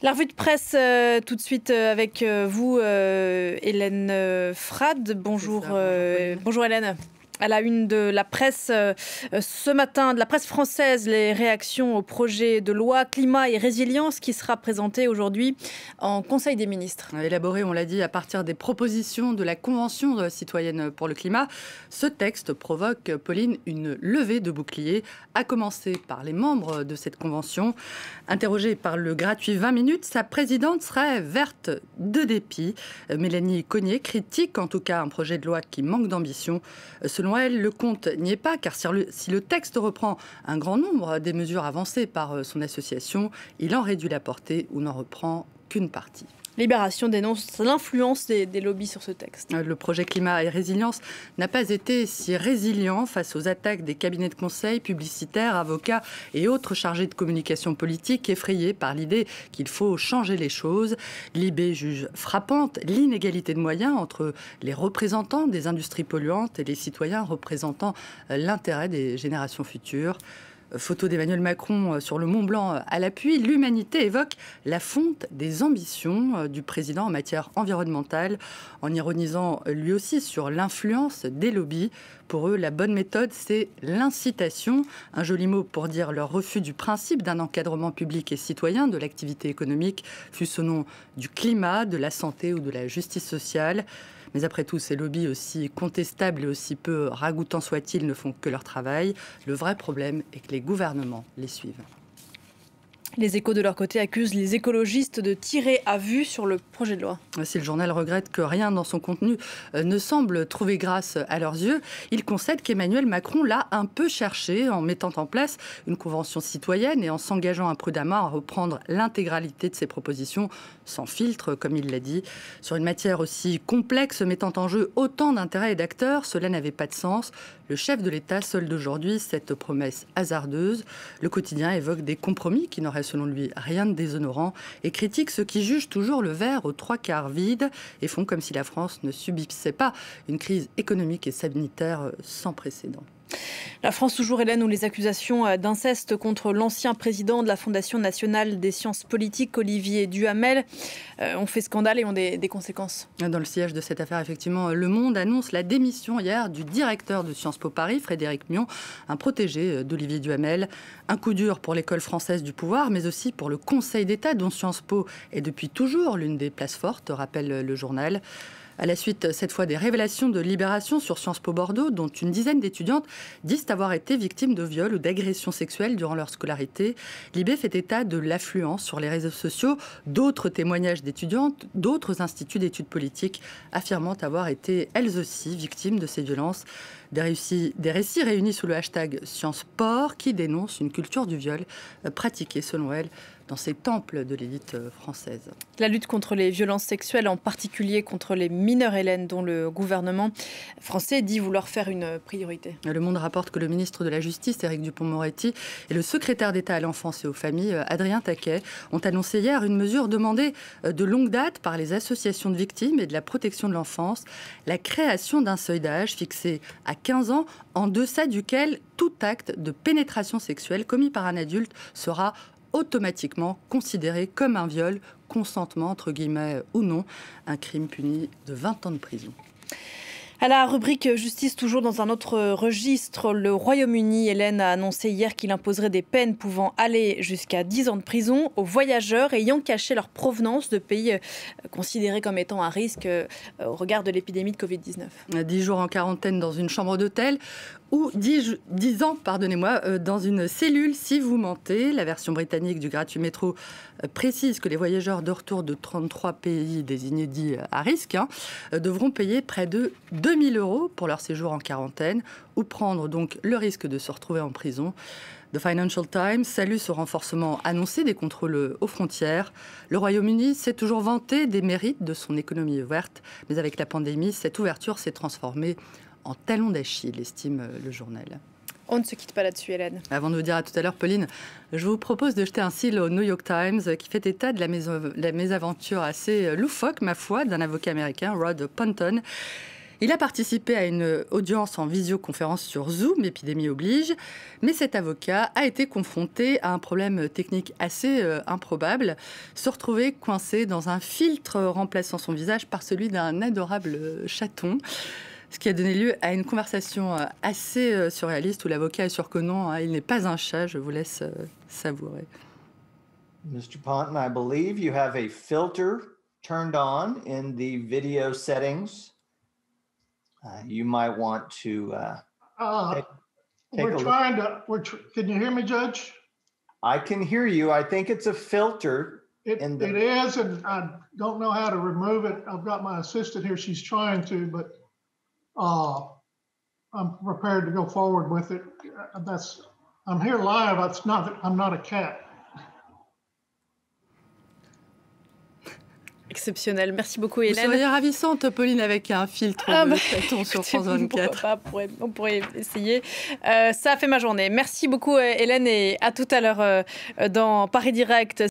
La revue de presse, tout de suite avec vous, Hélène Frade. Bonjour, bonjour Hélène. À la une de la presse ce matin, de la presse française, les réactions au projet de loi climat et résilience qui sera présenté aujourd'hui en Conseil des ministres. Élaboré, on l'a dit, à partir des propositions de la Convention citoyenne pour le climat, ce texte provoque, Pauline, une levée de boucliers, à commencer par les membres de cette convention. Interrogée par le gratuit 20 minutes, sa présidente serait verte de dépit. Mélanie Cognier critique en tout cas un projet de loi qui manque d'ambition. Selon elle, le compte n'y est pas, car si le texte reprend un grand nombre des mesures avancées par son association, il en réduit la portée ou n'en reprend qu'une partie. Libération dénonce l'influence des lobbies sur ce texte. Le projet climat et résilience n'a pas été si résilient face aux attaques des cabinets de conseil, publicitaires, avocats et autres chargés de communication politique effrayés par l'idée qu'il faut changer les choses. Libé juge frappante l'inégalité de moyens entre les représentants des industries polluantes et les citoyens représentant l'intérêt des générations futures. Photo d'Emmanuel Macron sur le Mont Blanc à l'appui, l'Humanité évoque la fonte des ambitions du président en matière environnementale, en ironisant lui aussi sur l'influence des lobbies. Pour eux, la bonne méthode, c'est l'incitation, un joli mot pour dire leur refus du principe d'un encadrement public et citoyen de l'activité économique, fût-ce au nom du climat, de la santé ou de la justice sociale. Mais après tout, ces lobbies, aussi contestables et aussi peu ragoûtants soient-ils, ne font que leur travail. Le vrai problème est que les gouvernements les suivent. Les Échos, de leur côté, accusent les écologistes de tirer à vue sur le projet de loi. Si le journal regrette que rien dans son contenu ne semble trouver grâce à leurs yeux, il concède qu'Emmanuel Macron l'a un peu cherché en mettant en place une convention citoyenne et en s'engageant imprudemment à reprendre l'intégralité de ses propositions sans filtre, comme il l'a dit. Sur une matière aussi complexe, mettant en jeu autant d'intérêts et d'acteurs, cela n'avait pas de sens. Le chef de l'État solde aujourd'hui cette promesse hasardeuse. Le Quotidien évoque des compromis qui n'auraient selon lui rien de déshonorant et critique ceux qui jugent toujours le verre aux 3/4 vide et font comme si la France ne subissait pas une crise économique et sanitaire sans précédent. La France toujours, Hélène, où les accusations d'inceste contre l'ancien président de la Fondation nationale des sciences politiques, Olivier Duhamel, ont fait scandale et ont des conséquences. Dans le siège de cette affaire, effectivement, Le Monde annonce la démission hier du directeur de Sciences Po Paris, Frédéric Mion, un protégé d'Olivier Duhamel. Un coup dur pour l'école française du pouvoir, mais aussi pour le Conseil d'État, dont Sciences Po est depuis toujours l'une des places fortes, rappelle le journal. À la suite, cette fois, des révélations de Libération sur Sciences Po Bordeaux, dont une dizaine d'étudiantes disent avoir été victimes de viols ou d'agressions sexuelles durant leur scolarité. Libé fait état de l'affluence sur les réseaux sociaux d'autres témoignages d'étudiantes, d'autres instituts d'études politiques affirmant avoir été elles aussi victimes de ces violences. Des récits réunis sous le hashtag SciencePort qui dénoncent une culture du viol pratiquée, selon elles, dans ces temples de l'élite française. La lutte contre les violences sexuelles, en particulier contre les mineurs, Hélène, dont le gouvernement français dit vouloir faire une priorité. Le Monde rapporte que le ministre de la Justice, Éric Dupond-Moretti, et le secrétaire d'État à l'enfance et aux familles, Adrien Taquet, ont annoncé hier une mesure demandée de longue date par les associations de victimes et de la protection de l'enfance, la création d'un seuil d'âge fixé à 15 ans, en deçà duquel tout acte de pénétration sexuelle commis par un adulte sera automatiquement considéré comme un viol, consentement entre guillemets ou non, un crime puni de 20 ans de prison. À la rubrique justice, toujours dans un autre registre, le Royaume-Uni, Hélène, a annoncé hier qu'il imposerait des peines pouvant aller jusqu'à 10 ans de prison aux voyageurs ayant caché leur provenance de pays considérés comme étant à risque au regard de l'épidémie de Covid-19. 10 jours en quarantaine dans une chambre d'hôtel ou 10 ans, dans une cellule si vous mentez. La version britannique du gratuit métro précise que les voyageurs de retour de 33 pays désignés dits à risque devront payer près de 2 000 € pour leur séjour en quarantaine ou prendre donc le risque de se retrouver en prison. The Financial Times salue ce renforcement annoncé des contrôles aux frontières. Le Royaume-Uni s'est toujours vanté des mérites de son économie ouverte, mais avec la pandémie, cette ouverture s'est transformée en talon d'Achille, estime le journal. On ne se quitte pas là-dessus, Hélène. Avant de vous dire à tout à l'heure, Pauline, je vous propose de jeter un cil au New York Times qui fait état de la mésaventure assez loufoque, ma foi, d'un avocat américain, Rod Ponton. Il a participé à une audience en visioconférence sur Zoom, épidémie oblige, mais cet avocat a été confronté à un problème technique assez improbable, se retrouver coincé dans un filtre remplaçant son visage par celui d'un adorable chaton, ce qui a donné lieu à une conversation assez surréaliste où l'avocat assure que non, il n'est pas un chat. Je vous laisse savourer. Mr. Ponton, I believe you have a filter turned on in the video settings. You might want to take we're trying to. Can you hear me, Judge? I can hear you. I think it's a filter. It is, and I don't know how to remove it. I've got my assistant here. She's trying to, but I'm prepared to go forward with it. I'm here live. I'm not a cat. Exceptionnel. Merci beaucoup, Hélène. Vous seriez ravissante, Pauline, avec un filtre de chaton sur France 24. On pourrait essayer. Ça a fait ma journée. Merci beaucoup, Hélène, et à tout à l'heure dans Paris Direct.